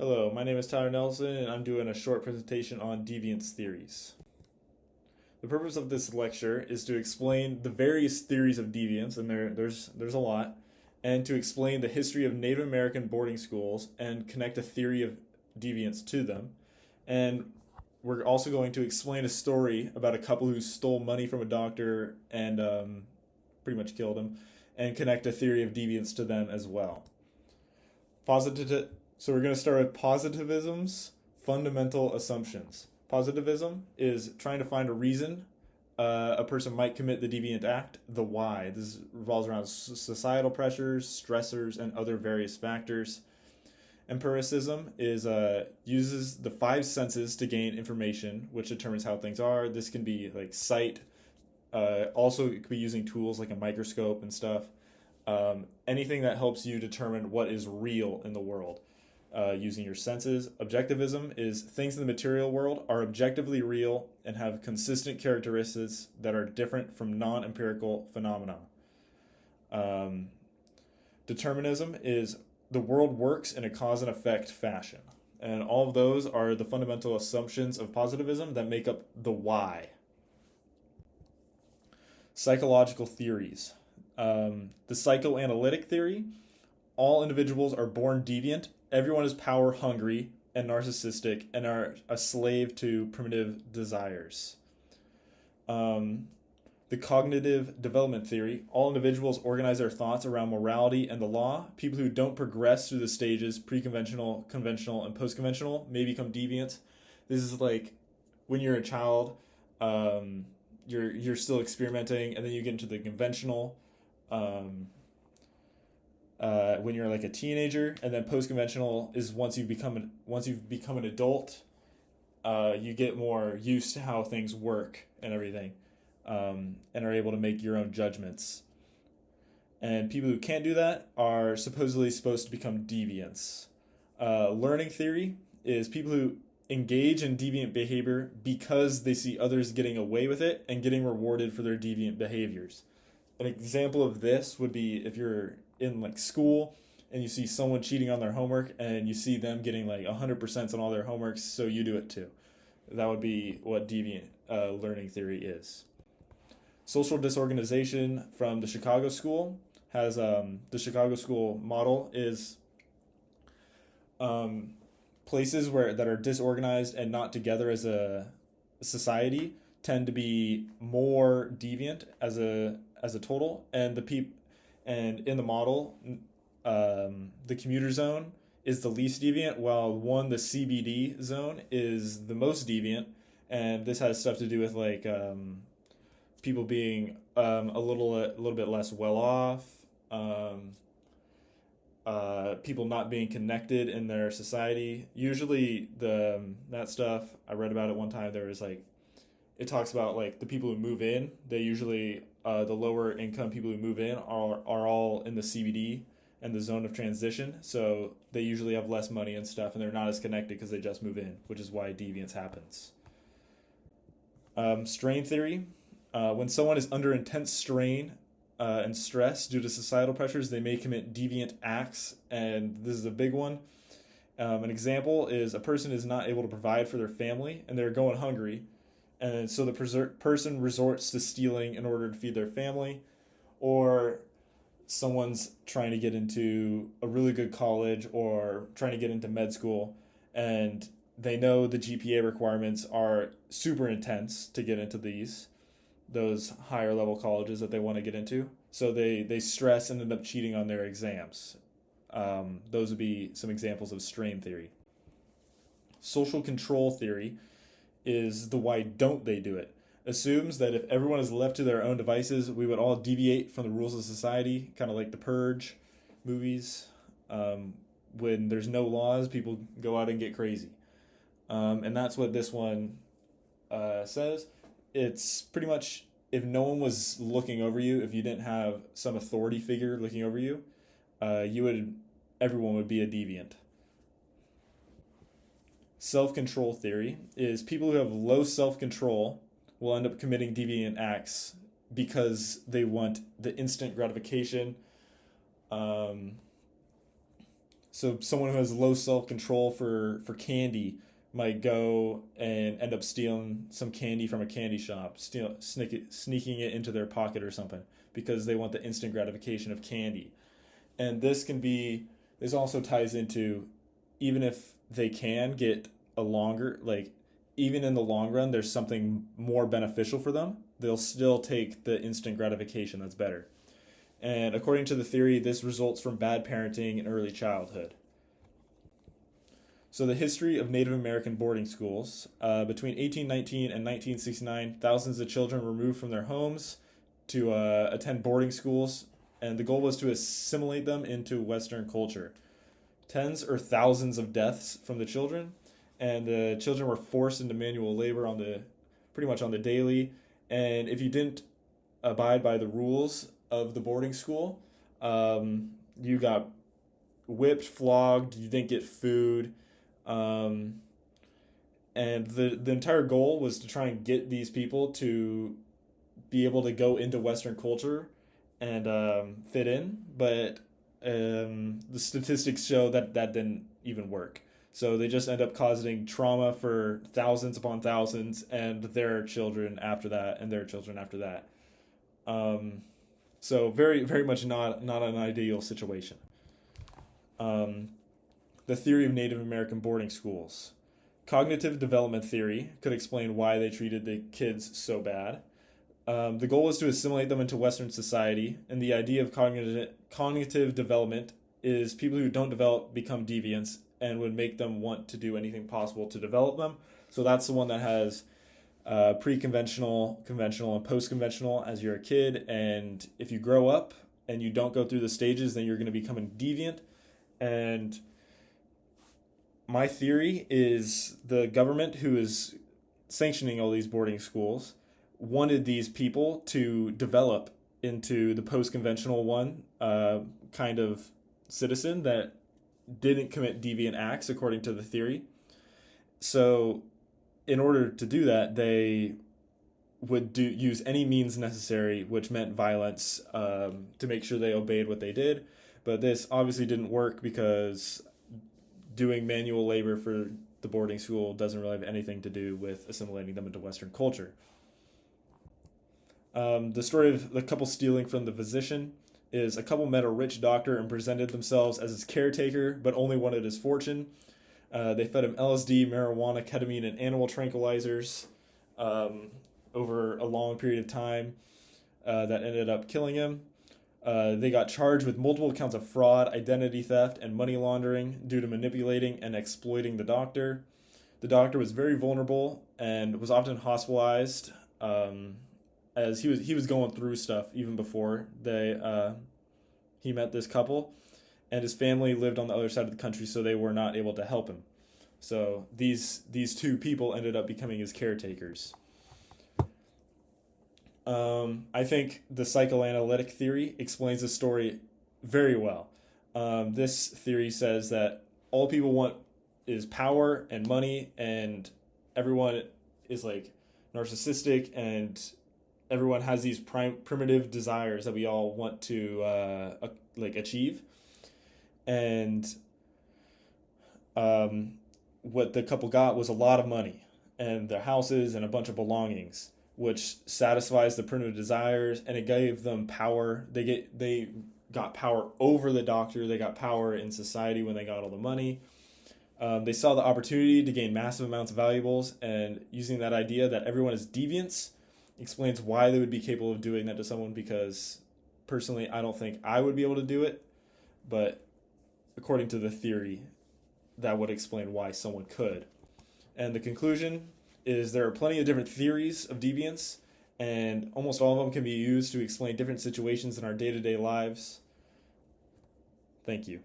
Hello, my name is Tyler Nelson, and I'm doing a short presentation on deviance theories. The purpose of this lecture is to explain the various theories of deviance, and there's a lot, and to explain the history of Native American boarding schools and connect a theory of deviance to them. And we're also going to explain a story about a couple who stole money from a doctor and pretty much killed him, and connect a theory of deviance to them as well. So we're going to start with positivism's fundamental assumptions. Positivism is trying to find a reason a person might commit the deviant act, the why. This revolves around societal pressures, stressors, and other various factors. Empiricism uses the five senses to gain information, which determines how things are. This can be like sight. Also, it could be using tools like a microscope and stuff. Anything that helps you determine what is real in the world. Using your senses. Objectivism is things in the material world are objectively real and have consistent characteristics that are different from non-empirical phenomena. Determinism is the world works in a cause and effect fashion. And all of those are the fundamental assumptions of positivism that make up the why. Psychological theories. The psychoanalytic theory, all individuals are born deviant. Everyone is power hungry and narcissistic and are a slave to primitive desires. The cognitive development theory, all individuals organize their thoughts around morality and the law. People who don't progress through the stages, pre-conventional, conventional, and post-conventional, may become deviant. This is like when you're a child, you're still experimenting, and then you get into the conventional. When you're like a teenager, and then post-conventional is once you've become an adult, you get more used to how things work and everything, and are able to make your own judgments. And people who can't do that are supposedly supposed to become deviants. Learning theory is people who engage in deviant behavior because they see others getting away with it and getting rewarded for their deviant behaviors. An example of this would be if you're in like school and you see someone cheating on their homework and you see them getting like 100% on all their homeworks, so you do it too. That would be what deviant learning theory is. Social disorganization from the Chicago School has the Chicago School model is places that are disorganized and not together as a society tend to be more deviant as a total, and and in the model, the commuter zone is the least deviant, while the CBD zone is the most deviant, and this has stuff to do with like people being a little bit less well off, people not being connected in their society. Usually that stuff I read about it one time. There was like it talks about like the people who move in. They usually the lower income people who move in are all in the CBD and the zone of transition. So they usually have less money and stuff, and they're not as connected because they just move in, which is why deviance happens. Strain theory. When someone is under intense strain and stress due to societal pressures, they may commit deviant acts, and this is a big one. An example is a person is not able to provide for their family, and they're going hungry. And so the person resorts to stealing in order to feed their family, or someone's trying to get into a really good college or trying to get into med school, and they know the GPA requirements are super intense to get into those higher level colleges that they want to get into. So they stress and end up cheating on their exams. Those would be some examples of strain theory. Social control theory is the why don't they do it. Assumes that if everyone is left to their own devices, we would all deviate from the rules of society, kind of like the Purge movies. When there's no laws, people go out and get crazy. And that's what this one says. It's pretty much if no one was looking over you, if you didn't have some authority figure looking over you, everyone would be a deviant. Self-control theory is people who have low self-control will end up committing deviant acts because they want the instant gratification. So someone who has low self-control for candy might go and end up stealing some candy from a candy shop, sneaking it into their pocket or something because they want the instant gratification of candy. And this also ties into, even if they can get a longer, like, even in the long run, there's something more beneficial for them, they'll still take the instant gratification that's better. And according to the theory, this results from bad parenting in early childhood. So the history of Native American boarding schools. Between 1819 and 1969, thousands of children were moved from their homes to attend boarding schools, and the goal was to assimilate them into Western culture. Tens or thousands of deaths from the children, and the children were forced into manual labor pretty much on the daily. And if you didn't abide by the rules of the boarding school, you got whipped, flogged, you didn't get food. And the entire goal was to try and get these people to be able to go into Western culture and fit in, but the statistics show that didn't even work. So they just end up causing trauma for thousands upon thousands, and their children after that, and their children after that. So very, very much not an ideal situation. The theory of Native American boarding schools. Cognitive development theory could explain why they treated the kids so bad. The goal was to assimilate them into Western society, and the idea of cognitive development is people who don't develop become deviants and would make them want to do anything possible to develop them. So that's the one that has pre-conventional, conventional, and post-conventional as you're a kid, and if you grow up and you don't go through the stages, then you're going to become a deviant. And my theory is the government, who is sanctioning all these boarding schools, wanted these people to develop into the post-conventional one, kind of citizen that didn't commit deviant acts according to the theory. So in order to do that, they would use any means necessary, which meant violence, to make sure they obeyed what they did. But this obviously didn't work because doing manual labor for the boarding school doesn't really have anything to do with assimilating them into Western culture. The story of the couple stealing from the physician is a couple met a rich doctor and presented themselves as his caretaker, but only wanted his fortune. They fed him LSD, marijuana, ketamine, and animal tranquilizers over a long period of time that ended up killing him. They got charged with multiple counts of fraud, identity theft, and money laundering due to manipulating and exploiting the doctor. The doctor was very vulnerable and was often hospitalized, as he was going through stuff even before he met this couple, and his family lived on the other side of the country, so they were not able to help him. So these two people ended up becoming his caretakers. I think the psychoanalytic theory explains the story very well. This theory says that all people want is power and money, and everyone is like narcissistic, and everyone has these primitive desires that we all want to achieve. And what the couple got was a lot of money and their houses and a bunch of belongings, which satisfies the primitive desires, and it gave them power. They got power over the doctor. They got power in society when they got all the money. They saw the opportunity to gain massive amounts of valuables, and using that idea that everyone is deviants explains why they would be capable of doing that to someone, because personally, I don't think I would be able to do it, but according to the theory, that would explain why someone could. And the conclusion is there are plenty of different theories of deviance, and almost all of them can be used to explain different situations in our day-to-day lives. Thank you.